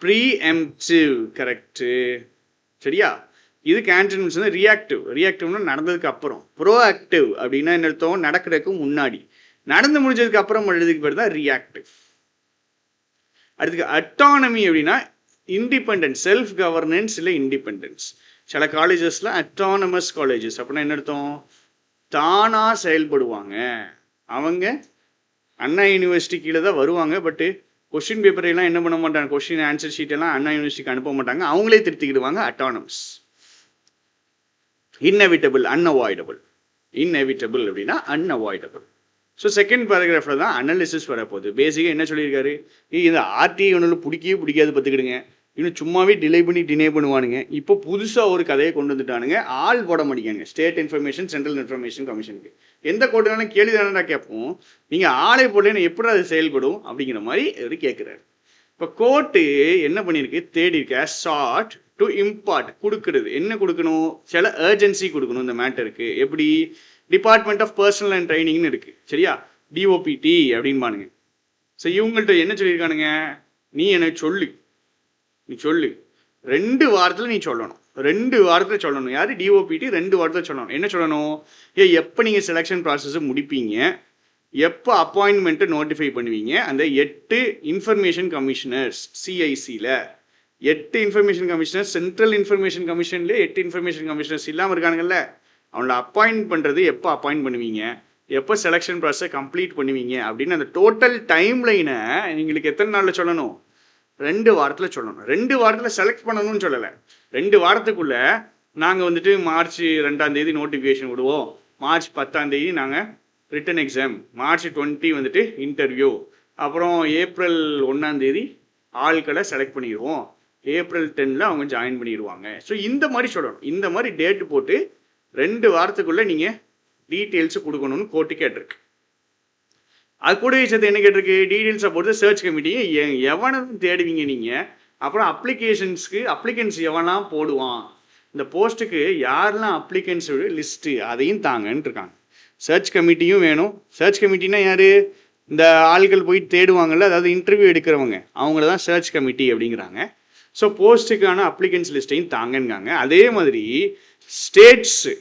ப்ரீஎம்ப்டிவ் கரெக்டு. சரியா? இதுக்கு ஆன்டனிம்ஸ் வந்து ரியாக்டிவ்னா நடந்ததுக்கு அப்புறம். ப்ரோஆக்டிவ் அப்படின்னா என்ன அர்த்தம்? நடக்கிறதுக்கு முன்னாடி. நடந்து முடிஞ்சதுக்கு அப்புறம் எழுதுக்கு பேர் தான் ரியாக்டிவ். அடுத்துக்கு அட்டானமி அப்படின்னா இண்டிபெண்டன்ஸ், செல்ஃப் கவர்னன்ஸ் இல்லை இண்டிபெண்டன்ஸ். சில காலேஜஸ்ல அட்டானமஸ் காலேஜஸ் அப்படின்னா என்ன அர்த்தம்? தானா செயல்படுவாங்க. அவங்க அண்ணா யூனிவர்சிட்டி கீழே தான் வருவாங்க. பட்டு கொஸ்டின் பேப்பர் எல்லாம் என்ன பண்ண மாட்டாங்க, கொஸ்டின் ஆன்சர் ஷீட் எல்லாம் அண்ணா யூனிவர்சிட்டிக்கு அனுப்ப மாட்டாங்க, அவங்களே திருத்திக்கிடுவாங்க. அட்டானமஸ். இன்னெவிட்டபிள் அப்படின்னா அன்அவாய்டபிள். ஸோ செகண்ட் பேராகிராஃபில் தான் அனாலிசிஸ் வரப்போகுது. பேசிக்காக என்ன சொல்லியிருக்காரு? இந்த ஆர்டிஐ ஒன்றில் பிடிக்காது பார்த்துக்கிடுங்க. இன்னும் சும்மாவே டிலே பண்ணுவானுங்க. இப்போ புதுசாக ஒரு கதையை கொண்டு வந்துட்டானுங்க. ஆள் போட மாட்டேங்க. ஸ்டேட் இன்ஃபர்மேஷன் சென்ட்ரல் இன்ஃபர்மேஷன் கமிஷனுக்கு எந்த கோர்ட்டுனாலும் கேள்வி தானடா கேட்போம். நீங்கள் ஆளை போடலன்னு எப்படி அது செயல்படும் அப்படிங்கிற மாதிரி அவர் கேட்குறாரு. இப்போ கோர்ட்டு என்ன பண்ணியிருக்கு? தேடி இருக்க சார்ட் டு இம்பார்ட் கொடுக்குறது. என்ன கொடுக்கணும்? சில அர்ஜென்சி கொடுக்கணும் இந்த மேட்டருக்கு. எப்படி? டிபார்ட்மெண்ட் ஆஃப் பர்சனல் அண்ட் ட்ரைனிங்னு இருக்கு. சரியா? டிஓபிடி அப்படின்பானுங்க. ஸோ இவங்கள்ட்ட என்ன சொல்லியிருக்கானுங்க? நீ எனக்கு சொல்லு 2 வாரத்தில் நீ சொல்லணும். 2 வாரத்தில் சொல்லணும். யார்? டிஓபிடி 2 வாரத்தில் சொல்லணும். என்ன சொல்லணும்? எப்போ நீங்கள் செலெக்ஷன் ப்ராசஸை முடிப்பீங்க, எப்போ அப்பாயின்மெண்ட்டை நோட்டிஃபை பண்ணுவீங்க, அந்த 8 இன்ஃபர்மேஷன் கமிஷனர்ஸ் சிஐசியில் 8 இன்ஃபர்மேஷன் கமிஷனர்ஸ், சென்ட்ரல் இன்ஃபர்மேஷன் கமிஷன்லேயே 8 இன்ஃபர்மேஷன் கமிஷனர்ஸ் இல்லாமல் இருக்கானுங்கல்ல, அவங்கள அப்பாயிண்ட் பண்ணுறது எப்போ அப்பாயிண்ட் பண்ணுவீங்க, எப்போ செலெக்ஷன் ப்ராசஸை கம்ப்ளீட் பண்ணுவீங்க அப்படின்னு அந்த டோட்டல் டைம் லைனை எங்களுக்கு எத்தனை நாளில் சொல்லணும்? 2 வாரத்தில் சொல்லணும். 2 வாரத்தில் செலக்ட் பண்ணணும்னு சொல்லலை. 2 வாரத்துக்குள்ளே நாங்கள் வந்துட்டு மார்ச் 2 நோட்டிஃபிகேஷன் விடுவோம், மார்ச் 10 நாங்கள் ரிட்டன் எக்ஸாம், மார்ச் 20 வந்துட்டு இன்டர்வியூ, அப்புறம் ஏப்ரல் 1 ஆட்களை செலக்ட் பண்ணிடுவோம், ஏப்ரல் 10 அவங்க ஜாயின் பண்ணிடுவாங்க. ஸோ இந்த மாதிரி சொல்லணும். இந்த மாதிரி டேட்டு போட்டு 2 வாரத்துக்குள்ளே நீங்கள் டீட்டெயில்ஸு கொடுக்கணும்னு கோர்ட்டு கேட்டிருக்கு. அது கூட விஷயத்தை என்ன கேட்டிருக்கு? டீட்டெயில்ஸை பொறுத்து சர்ச் கமிட்டியை எவனும் தேடுவீங்க நீங்கள். அப்புறம் அப்ளிகன்ஸ் எவனா போடுவான், இந்த போஸ்ட்டுக்கு யாரெல்லாம் அப்ளிகன்ஸ் லிஸ்ட்டு அதையும் தாங்கன்னு இருக்காங்க. சர்ச் கமிட்டியும் வேணும். சர்ச் கமிட்டினா யார்? இந்த ஆள்கள் போய் தேடுவாங்கள்ல, அதாவது இன்டர்வியூ எடுக்கிறவங்க, அவங்கள தான் சர்ச் கமிட்டி அப்படிங்கிறாங்க. ஸோ போஸ்ட்டுக்கான அப்ளிகன்ஸ் லிஸ்ட்டையும் தாங்கன்னுங்க. அதே மாதிரி ஸ்டேட்ஸு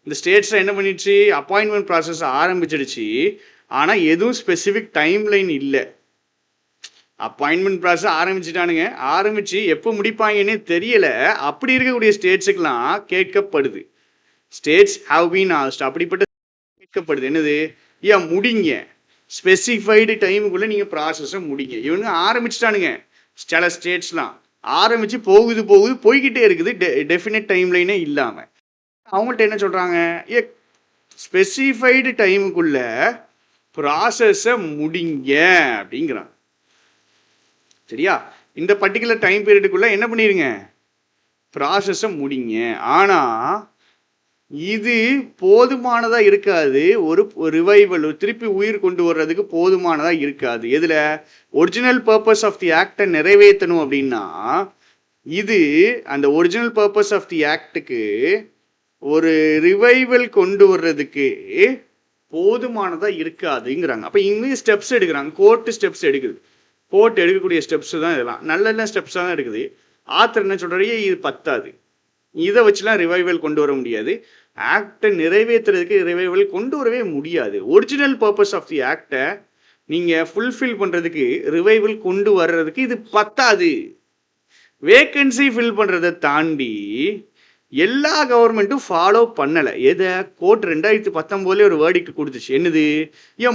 இந்த ஸ்டேட்ஸை என்ன பண்ணிடுச்சு? அப்பாயின்மெண்ட் ப்ராசஸ் ஆரம்பிச்சிடுச்சு. ஆனால் எதுவும் ஸ்பெசிஃபிக் டைம் லைன் இல்லை. அப்பாயின்மெண்ட் ப்ராசஸ் ஆரம்பிச்சு எப்போ முடிப்பாங்கன்னே தெரியல. அப்படி இருக்கக்கூடிய ஸ்டேட்ஸுக்கெல்லாம் கேட்கப்படுது. ஸ்டேட்ஸ் ஹவ் பீன் ஆஸ்ட், அப்படிப்பட்ட கேட்கப்படுது. என்னது? முடிங்க, ஸ்பெசிஃபைடு டைமுக்குள்ளே நீங்கள் ப்ராசஸை முடிங்க. இவங்க ஆரம்பிச்சிட்டானுங்க. சில ஸ்டேட்ஸ்லாம் ஆரம்பித்து போய்கிட்டே இருக்குது, டெஃபினட் டைம் லைனே இல்லாமல். அவங்கள்ட்ட என்ன சொல்கிறாங்க? ஸ்பெசிஃபைடு டைமுக்குள்ள ப்ராசஸை முடிங்க அப்படிங்கிறாங்க. சரியா? இந்த பர்டிகுலர் டைம் பீரியடுக்குள்ளே என்ன பண்ணிடுங்க? ப்ராசஸை முடிங்க. ஆனால் இது போதுமானதாக இருக்காது. ஒரு ரிவைவல், திருப்பி உயிர் கொண்டு வர்றதுக்கு போதுமானதாக இருக்காது. எதில்? ஒரிஜினல் பர்பஸ் ஆஃப் தி ஆக்டை நிறைவேற்றணும் அப்படின்னா இது அந்த ஒரிஜினல் பர்பஸ் ஆஃப் தி ஆக்டுக்கு ஒரு ரிவைவல் கொண்டு வர்றதுக்கு போதுமானதாக இருக்காதுங்கிறாங்க. அப்போ இங்கேயும் ஸ்டெப்ஸ் எடுக்கிறாங்க. கோர்ட்டு ஸ்டெப்ஸ் எடுக்குது. கோர்ட் எடுக்கக்கூடிய ஸ்டெப்ஸ் தான் இதெல்லாம். நல்ல ஸ்டெப்ஸாக தான் இருக்குது. ஆத்தர் என்ன சொல்கிறாரு? இது பத்தாது, இதை வச்சுலாம் ரிவைவல் கொண்டு வர முடியாது, ஆக்டை நிறைவேற்றுறதுக்கு ரிவைவல் கொண்டு வரவே முடியாது. ஒரிஜினல் பர்பஸ் ஆஃப் தி ஆக்டை நீங்கள் ஃபுல்ஃபில் பண்ணுறதுக்கு, ரிவைவல் கொண்டு வர்றதுக்கு இது பத்தாது. வேக்கன்சி ஃபில் பண்ணுறதை தாண்டி எல்லா கவர்மெண்ட்டும் ஃபாலோ பண்ணலை. எதை? கோர்ட் 2019 ஒரு வேர்டிக்ட் கொடுத்துச்சு. என்னது?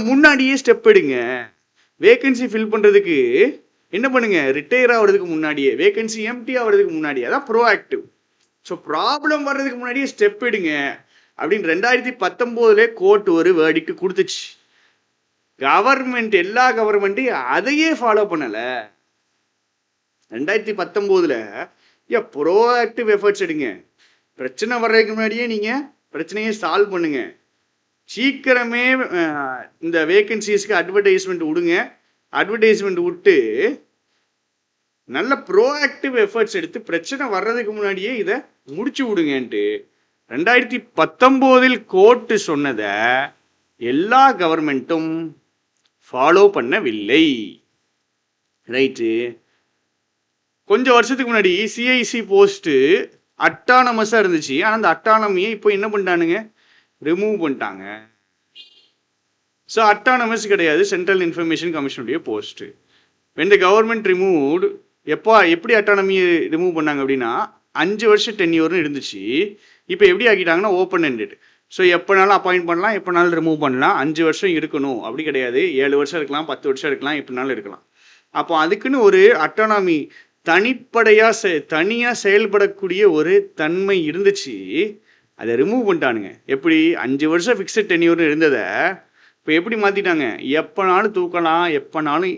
முன்னாடியே ஸ்டெப் எடுங்க. வேகன்சி ஃபில் பண்ணுறதுக்கு என்ன பண்ணுங்க? ரிட்டையர் ஆகிறதுக்கு முன்னாடியே, வேகன்சி எம்டி ஆகிறதுக்கு முன்னாடியே, அதான் ப்ரோஆக்டிவ். ஸோ ப்ராப்ளம் வர்றதுக்கு முன்னாடியே ஸ்டெப் எடுங்க அப்படின்னு 2019 கோர்ட் ஒரு வேர்டிக்ட் கொடுத்துச்சு. கவர்மெண்ட், எல்லா கவர்மெண்ட்டையும் அதையே ஃபாலோ பண்ணலை. 2019 ப்ரோஆக்டிவ் எஃபர்ட்ஸ் எடுங்க. பிரச்சனை வர்றதுக்கு முன்னாடியே நீங்கள் பிரச்சனையை சால்வ் பண்ணுங்க. சீக்கிரமே இந்த வேகன்சிஸ்க்கு அட்வர்டைஸ்மெண்ட் விடுங்க. அட்வர்டைஸ்மெண்ட் விட்டு நல்ல ப்ரோஆக்டிவ் எஃபர்ட்ஸ் எடுத்து பிரச்சனை வர்றதுக்கு முன்னாடியே இதை முடிச்சு விடுங்கன்ட்டு 2019 கோர்ட்டு சொன்னதை எல்லா கவர்மெண்ட்டும் ஃபாலோ பண்ணவில்லை. ரைட்டு. கொஞ்சம் வருஷத்துக்கு முன்னாடி சிஐசி போஸ்ட்டு அட்டானமஸாக இருந்துச்சு. ஆனால் அந்த அட்டானமியை இப்போ என்ன பண்ணிட்டானுங்க, ரிமூவ் பண்ணிட்டாங்க. ஸோ அட்டானமஸ் கிடையாது சென்ட்ரல் இன்ஃபர்மேஷன் கமிஷனுடைய post. When the government removed எப்படி அட்டானமியை ரிமூவ் பண்ணாங்க அப்படின்னா 5 வருஷம் டென்யூர்னு இருந்துச்சு. இப்போ எப்படி ஆக்கிட்டாங்கன்னா ஓப்பன் எண்டட். ஸோ எப்போனாலும் அப்பாயிண்ட் பண்ணலாம், எப்போனாலும் ரிமூவ் பண்ணலாம். 5 வருஷம் இருக்கணும் அப்படி கிடையாது. 7 வருஷம் இருக்கலாம், 10 வருஷம் இருக்கலாம், எப்படினாலும் இருக்கலாம். அப்போ அதுக்குன்னு ஒரு அட்டானமி தனியாக செயல்படக்கூடிய ஒரு தன்மை இருந்துச்சு. அதை ரிமூவ் பண்ணிட்டானுங்க. எப்படி 5 வருஷம் ஃபிக்ஸட் டென்யூர்னு இருந்ததை இப்போ எப்படி மாற்றிட்டாங்க, எப்போனாலும் தூக்கலாம், எப்போனாலும்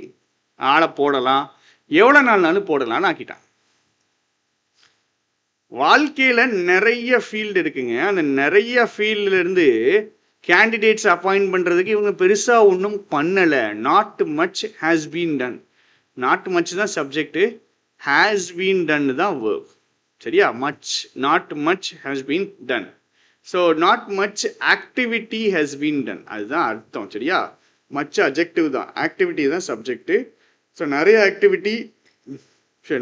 ஆளை போடலாம், எவ்வளோ நாள்னாலும் போடலான்னு ஆக்கிட்டான். வாழ்க்கையில் நிறைய ஃபீல்டு இருக்குங்க. அந்த நிறைய ஃபீல்டுலேருந்து கேண்டிடேட்ஸ் அப்பாயிண்ட் பண்ணுறதுக்கு இவங்க பெருசாக ஒன்றும் பண்ணலை. Not much has been done. Not much தான் சப்ஜெக்டு, ஹேஸ் பீன் டன் தான் வேர்ப். சரியா? Not much has been done. So not much activity has been done, அதுதான் அர்த்தம். சரியா? மச் அஜெக்டிவ் தான், ஆக்டிவிட்டி தான் சப்ஜெக்டு. ஸோ நிறைய ஆக்டிவிட்டி.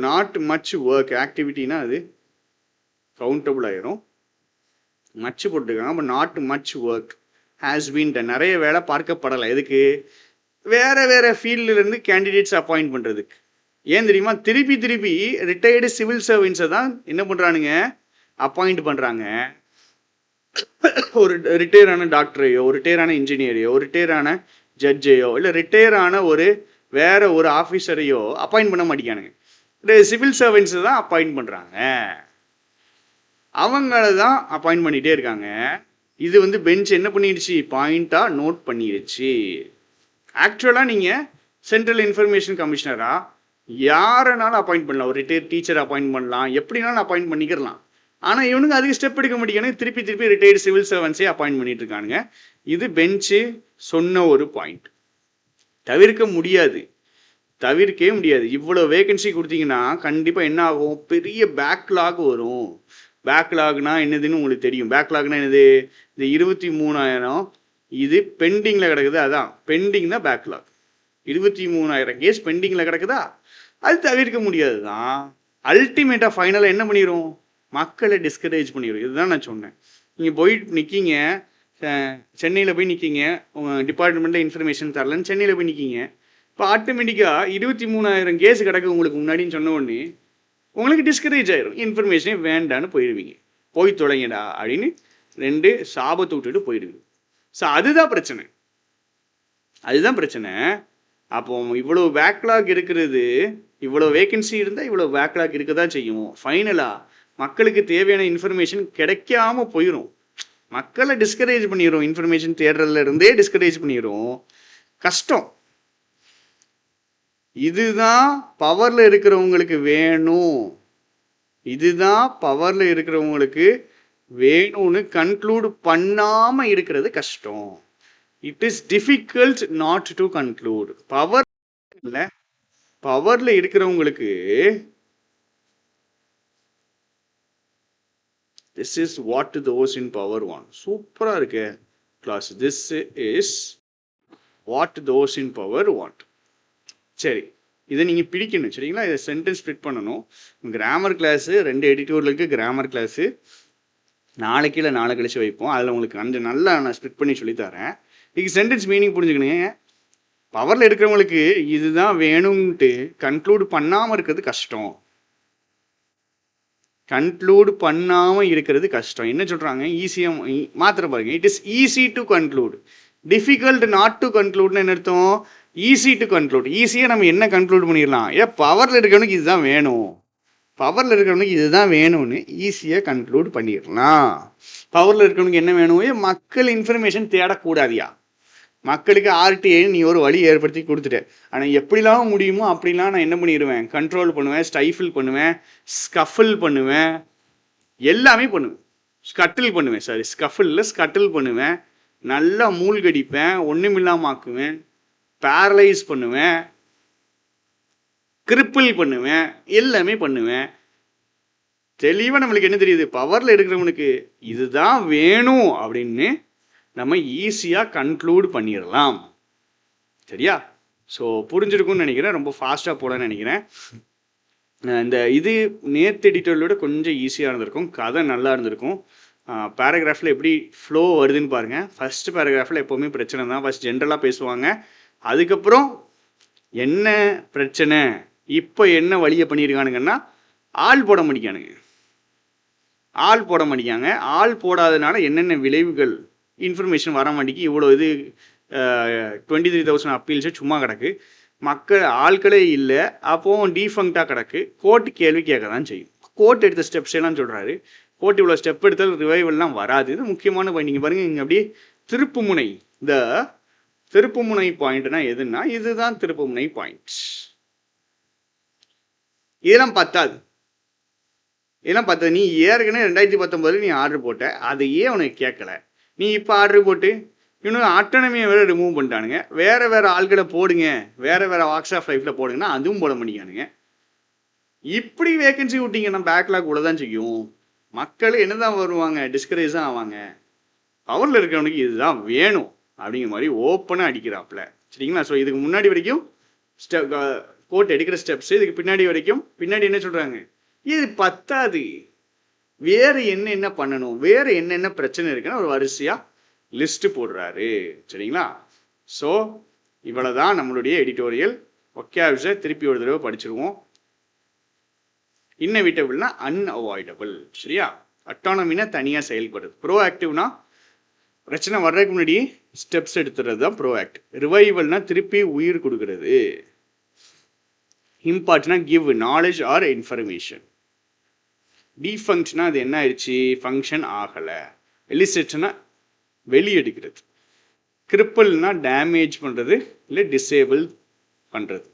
நாட் மச் ஒர்க், ஆக்டிவிட்டினா அது கவுண்டபுள் ஆயிரும். மச் போட்டுருக்காங்க. அப்போ not much work has been done, நிறைய வேலை பார்க்கப்படலை. எதுக்கு? வேறு ஃபீல்டுலேருந்து கேண்டிடேட்ஸ் அப்பாயிண்ட் பண்ணுறதுக்கு. ஏன் தெரியுமா? திருப்பி ரிட்டையர்டு சிவில் சர்வீன்ஸை தான் என்ன பண்ணுறானுங்க, அப்பாயிண்ட் பண்ணுறாங்க. ஒரு ரிட்டையர் ஆன டாக்டரையோ, ஒரு ரிட்டையர் ஆன இன்ஜினியரையோ, ஒரு ரிட்டையர் ஆன ஜட்ஜையோ, இல்லை ரிட்டையர் ஆன வேற ஒரு ஆஃபீஸரையோ அப்பாயிண்ட் பண்ண மாட்டேங்கானுங்க. சிவில் சர்வீன்ஸை தான் அப்பாயிண்ட் பண்ணுறாங்க. அவங்கள தான் அப்பாயிண்ட் பண்ணிகிட்டே இருக்காங்க. இது பெஞ்ச் என்ன பண்ணிடுச்சு, பாயிண்ட்டாக நோட் பண்ணிடுச்சு. ஆக்சுவலாக நீங்கள் சென்ட்ரல் இன்ஃபர்மேஷன் கமிஷனராக யாரனாலும் அப்பாயிண்ட் பண்ணலாம். ஒரு ரிட்டையர் டீச்சர் அப்பாயிண்ட் பண்ணலாம், எப்படினாலும் அப்பாயிண்ட் பண்ணிக்கிறலாம். ஆனால் இவனுக்கு அதுக்கு ஸ்டெப் எடுக்க முடியாது. திருப்பி ரிட்டையர்டு சிவில் சர்வன்ஸே அப்பாயிண்ட் பண்ணிட்டு இருக்கானுங்க. இது பெஞ்சு சொன்ன ஒரு பாயிண்ட். தவிர்க்கவே முடியாது. இவ்வளோ வேகன்சி கொடுத்தீங்கன்னா கண்டிப்பாக என்ன ஆகும், பெரிய பேக்லாக் வரும். பேக்லாக்னா என்னதுன்னு உங்களுக்கு தெரியும். பேக்லாக்னா என்னது? இந்த 23,000 இது பெண்டிங்கில் கிடக்குது, அதான் பெண்டிங் தான் பேக்லாக். 23,000 கேஸ் பெண்டிங்கில் கிடக்குதா, அது தவிர்க்க முடியாது தான். அல்டிமேட்டாக ஃபைனலாக என்ன பண்ணிடும், மக்களை டிஸ்கரேஜ் பண்ணிடும். இதுதான் நான் சொன்னேன். நீங்கள் போயிட்டு நிற்கிங்க, சென்னையில் போய் நிற்கிங்க, உங்கள் டிபார்ட்மெண்ட்டில் இன்ஃபர்மேஷன் தரலன்னு சென்னையில் போய் நிற்கிங்க. இப்போ ஆட்டோமேட்டிக்காக 23,000 கேஸ் கிடக்கு உங்களுக்கு முன்னாடின்னு சொன்ன உடனே உங்களுக்கு டிஸ்கரேஜ் ஆயிரும். இன்ஃபர்மேஷனே வேண்டான்னு போயிடுவீங்க. போய் தொலைங்கடா அப்படின்னு 2 சாபத்தை விட்டுட்டு போயிடுவீங்க. ஸோ அதுதான் பிரச்சனை. அப்போ இவ்வளோ பேக்லாக் இருக்கிறது, இவ்வளோ வேகன்சி இருந்தால் இவ்வளோ பேக்லாக் இருக்க தான் செய்யும். ஃபைனலாக மக்களுக்கு தேவையான இன்ஃபர்மேஷன் கிடைக்காம போயிடும். மக்களை டிஸ்கரேஜ் பண்ணிடும். இன்ஃபர்மேஷன் தேடுறதுல இருந்தே டிஸ்கரேஜ் பண்ணிடும். கஷ்டம். இதுதான் பவரில் இருக்கிறவங்களுக்கு வேணும்னு கன்க்ளூட் பண்ணாமல் இருக்கிறது கஷ்டம். It is difficult not to conclude. பவரில் இருக்கிறவங்களுக்கு this is what those in power want. சூப்பராக இருக்கு class. this is what those in power want. சரி, இதை நீங்கள் பிடிக்கணும். சரிங்களா? இதை சென்டென்ஸ் ஸ்ப்ளிட் பண்ணணும். கிராமர் கிளாஸு 2 எடிட்டோரில் இருக்குது. கிராமர் கிளாஸு நாளைக்கு இல்லை நாளை கழிச்சு வைப்போம். அதில் உங்களுக்கு நல்லா நான் ஸ்ப்ளிட் பண்ணி சொல்லித்தரேன். இதுக்கு சென்டென்ஸ் மீனிங் புரிஞ்சுக்கணுங்க. பவரில் இருக்கிறவங்களுக்கு இதுதான் வேணும்ன்ட்டு கன்க்ளூட் பண்ணாமல் இருக்கிறது கஷ்டம். என்ன சொல்கிறாங்க? ஈஸியாக மாத்திர பாருங்க. It is easy to conclude, difficult not to கன்க்ளூட்னு என்ன அர்த்தம்? Easy to conclude. ஈஸியாக நம்ம என்ன கன்க்ளூட் பண்ணிடலாம்? பவரில் இருக்கிறவனுக்கு இதுதான் வேணும்னு ஈஸியாக கன்க்ளூட் பண்ணிடலாம். பவரில் இருக்கிறவனுக்கு என்ன வேணும்? மக்கள் இன்ஃபர்மேஷன் தேடக்கூடாதியா. மக்களுக்கு ஆர்டிஐ நீ ஒரு வழி ஏற்படுத்தி கொடுத்துட்ட. ஆனால் எப்படிலாம் முடியுமோ அப்படிலாம் நான் என்ன பண்ணிடுவேன்? கண்ட்ரோல் பண்ணுவேன், ஸ்டைஃபில் பண்ணுவேன், ஸ்கஃபில் பண்ணுவேன், எல்லாமே பண்ணுவேன். ஸ்கட்டில் பண்ணுவேன், நல்லா மூழ்கடிப்பேன், ஒன்றுமில்லாமல் ஆக்குவேன், பேரலைஸ் பண்ணுவேன், கிரிப்பிள் பண்ணுவேன், எல்லாமே பண்ணுவேன். தெளிவாக நம்மளுக்கு என்ன தெரியுது, பவரில் இருக்கிறவனுக்கு இதுதான் வேணும் அப்படின்னு நம்ம ஈஸியாக கன்க்ளூட் பண்ணிடலாம். சரியா? ஸோ புரிஞ்சிருக்கும்னு நினைக்கிறேன். ரொம்ப ஃபாஸ்ட்டாக போடன்னு நினைக்கிறேன். இந்த இது நேற்று எடிட்டோரியோட கொஞ்சம் ஈஸியாக இருந்திருக்கும், கதை நல்லா இருந்திருக்கும். பேராகிராஃபில் எப்படி ஃப்ளோ வருதுன்னு பாருங்கள். ஃபஸ்ட்டு பேராகிராஃபில் எப்போவுமே பிரச்சனை தான், ஃபஸ்ட் ஜென்ரலாக பேசுவாங்க. அதுக்கப்புறம் என்ன பிரச்சனை, இப்போ என்ன வழியை பண்ணியிருக்கானுங்கன்னா ஆள் போட மாட்டேங்கானுங்க. ஆள் போடாதனால என்னென்ன விளைவுகள் இன்ஃபர்மேஷன் வர மாட்டேங்கி. இவ்வளோ இது 23,000 அப்பீல்ஸு சும்மா கிடக்கு, ஆட்களே இல்லை, அப்போது டீஃபங்க்டாக கிடக்கு. கோர்ட்டு கேள்வி கேட்க தான் செய்யும். கோர்ட் எடுத்த ஸ்டெப்ஸ் எல்லாம் சொல்கிறாரு. கோர்ட் இவ்வளோ ஸ்டெப் எடுத்தால் ரிவைவல்லாம் வராது. இது முக்கியமான பாயிண்ட். நீங்கள் பாருங்கள், இங்கே அப்படியே திருப்புமுனை, இந்த திருப்புமுனை பாயிண்ட்னா எதுன்னா இதுதான் திருப்புமுனை பாயிண்ட். இதெல்லாம் பத்தாது. நீ ஏற்கனவே 2019 நீ ஆர்டர் போட்ட, அதையே உனக்கு கேட்கல. நீ இப்போ ஆர்டர் போட்டு இன்னும் ஆட்டோனமியை வேறு ரிமூவ் பண்ணிட்டானுங்க. வேறு ஆள்களை போடுங்க, வேறு வாக்ஸ் ஆஃப் லைஃப்பில் போடுங்கன்னா அதுவும் போட முடியானுங்க. இப்படி வேகன்சி விட்டிங்கன்னா பேக்லாக் கூட தான் செய்யும். மக்கள் என்ன தான் வருவாங்க, டிஸ்கரேஜ் தான் ஆவாங்க. பவரில் இருக்கிறவனுக்கு இதுதான் வேணும் அப்படிங்கிற மாதிரி ஓப்பனாக அடிக்கிறாப்புல. சரிங்களா? ஸோ இதுக்கு முன்னாடி வரைக்கும் கோர்ட் எடுக்கிற ஸ்டெப்ஸ், இதுக்கு பின்னாடி என்ன சொல்கிறாங்க, இது பத்தாது, வேறு என்னென்ன பண்ணணும், வேறு என்னென்ன பிரச்சனை இருக்குன்னு ஒரு வரிசையாக லிஸ்ட்டு போடுறாரு. சரிங்களா? ஸோ இவ்வளோதான் நம்மளுடைய எடிட்டோரியல். ஒக்காப்ஸை திருப்பி ஒரு தடவை படிச்சிருவோம். இன்னெவிட்டபிள்னா அன்அவாய்டபிள். சரியா? அட்டானமினா தனியாக செயல்படுது. ப்ரோஆக்டிவ்னா பிரச்சனை வர்றதுக்கு முன்னாடி ஸ்டெப்ஸ் எடுத்துறது தான் ப்ரோஆக்டிவ். ரிவைவல்னா திருப்பி உயிர் கொடுக்கறது. இம்பார்ட்னா கிவ் நாலேஜ் ஆர் இன்ஃபர்மேஷன். டீஃபங்க்ஷனா அது என்ன ஆயிடுச்சு, ஃபங்க்ஷன் ஆகலை. எலிசெட்னா வெளியெடுக்கிறது. கிரிப்பிள்னா டேமேஜ் பண்ணுறது இல்லை டிசேபிள் பண்ணுறது.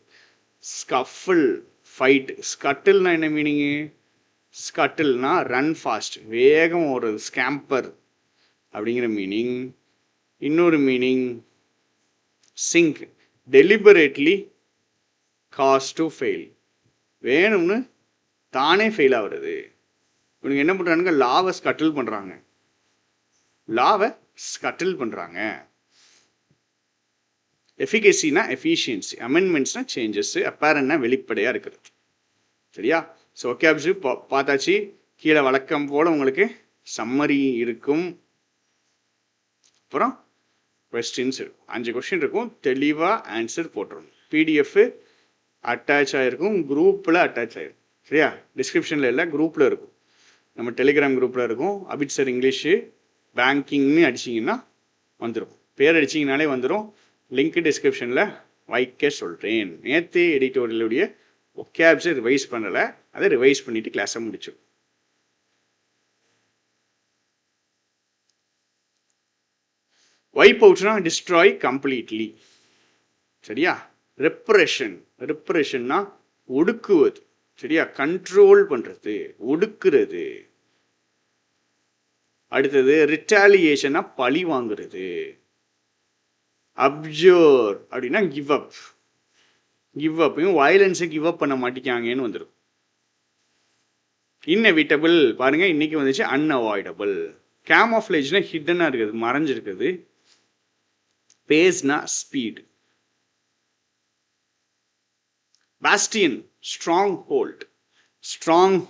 ஸ்கஃபிள் ஃபைட். ஸ்கட்டில்னா என்ன மீனிங்கு, ஸ்கட்டில்னா ரன் ஃபாஸ்ட், வேகம் ஓடுறது, ஸ்கேம்பர் அப்படிங்கிற மீனிங். இன்னொரு meaning sink, deliberately cause to fail, வேணும்னு தானே ஃபெயில் ஆகுறது. இவனுக்கு என்ன பண்ணுறானுங்க, லாவை ஸ்கட்டில் பண்ணுறாங்க. எஃபிகசினா எஃபிஷியன்சி, அமெண்ட்மெண்ட்ஸ்னா சேஞ்சஸ், அப்பேரண்ட்னா வெளிப்படையாக இருக்கிறது. சரியா? ஸோ ஒக்காப்ஸு பார்த்தாச்சு. கீழே வழக்கம் போல் உங்களுக்கு சம்மரி இருக்கும், அப்புறம் கொஸ்டின்ஸ் இருக்கும். 5 கொஸ்டின் இருக்கும், தெளிவாக ஆன்சர் போட்டுருணும். பிடிஎஃப் அட்டாச் ஆகிருக்கும், குரூப்பில் அட்டாச் ஆகிருக்கும். சரியா? டிஸ்கிரிப்ஷனில் இல்லை, குரூப்பில் இருக்கும். நம்ம டெலிகிராம் குரூப்பில் இருக்கும். அபிட் சார் இங்கிலீஷு பேங்கிங்னு அடிச்சிங்கன்னா வந்துடும். பேர் அடிச்சிங்கனாலே வந்துடும். லிங்க்கு டிஸ்கிரிப்ஷனில் வைக்க சொல்கிறேன். நேற்று எடிட்டோரியலுடைய ஒக்காப்ஸை ரிவைஸ் பண்ணலை, அதை ரிவைஸ் பண்ணிவிட்டு கிளாஸை முடிச்சிடும். வைப் அவுட்னா டிஸ்ட்ராய் கம்ப்ளீட்லி. சரியா? ரெப்ரெஷன்னா ஒடுக்குவது. சரியா? கண்ட்ரோல் பண்ணுறது, ஒடுக்குறது. அடுத்தது ரிட்டாலியேஷனா பழி வாங்குறது. அப்சர்வ் அப்படின்னா கிவ் அப்பையும் வயலன்ஸை கிவ் அப் பண்ண மாட்டேங்காங்கன்னு வந்துடும். இன்னெவிட்டபிள் பாருங்க, இன்னைக்கு வந்துச்சு அன்அவாய்டபிள். கேமோஃப்ளேஜ்னா ஹிட்டனாக இருக்குது, மறைஞ்சிருக்குது. பேஸ்னா ஸ்பீட். பாஸ்டியன் ஸ்ட்ராங்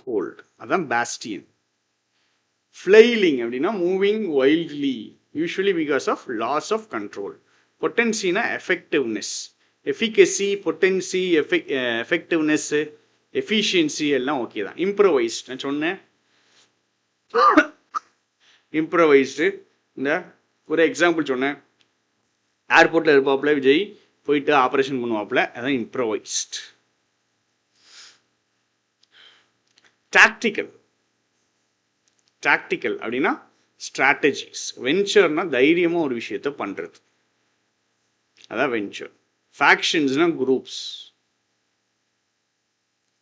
ஹோல்ட், அதான் பாஸ்டியன். ஃப்ளைலிங் அப்படின்னா moving wildly, usually because of loss of control. பொட்டன்சினா எஃபெக்டிவ்னஸ். எஃபிகசி, பொட்டன்சி, எஃபெக்டிவ்னஸ், எஃபிஷியன்சி எல்லாம் ஓகே தான். இம்ப்ரவைஸ்ட் நான் சொன்னேன். இம்ப்ரவைஸ்டு இந்த ஒரு எக்ஸாம்பிள் சொன்னேன். ஏர்போர்ட்டில் இருப்பாப்புல விஜய், போயிட்டு ஆப்ரேஷன் பண்ணுவாப்புல, அதான் இம்ப்ரவைஸ்ட். டாக்டிக்கல் அப்படின்னா ஸ்ட்ராட்டஜிஸ். வெஞ்சர்னா தைரியமாக ஒரு விஷயத்த பண்ணுறது, அதான் வெஞ்சர். ஃபேக்ஷன்ஸ்னா குரூப்ஸ்.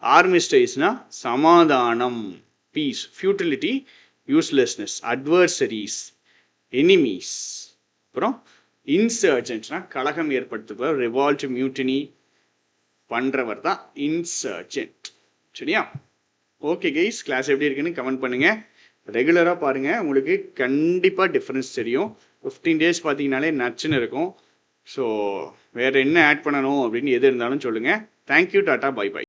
ஆர்மிஸ்டைஸ்னா சமாதானம், peace. Futility uselessness, adversaries, enemies. அப்புறம் இன்சர்ஜென்ட்ஸ்னா கலகம் ஏற்படுத்துபவர், ரிவால்ட், மியூட்டினி, பண்ணுறவர் தான் இன்சர்ஜென்ட். சரியா? ஓகே கைஸ், கிளாஸ் எப்படி இருக்குன்னு கமெண்ட் பண்ணுங்கள். ரெகுலராக பாருங்கள், உங்களுக்கு கண்டிப்பாக டிஃப்ரென்ஸ் தெரியும். 15 days பார்த்தீங்கனாலே நச்சுன்னு இருக்கும். ஸோ வேறு என்ன ஆட் பண்ணணும் அப்படின்னு எது இருந்தாலும் சொல்லுங்கள். Thank you, tata, bye by.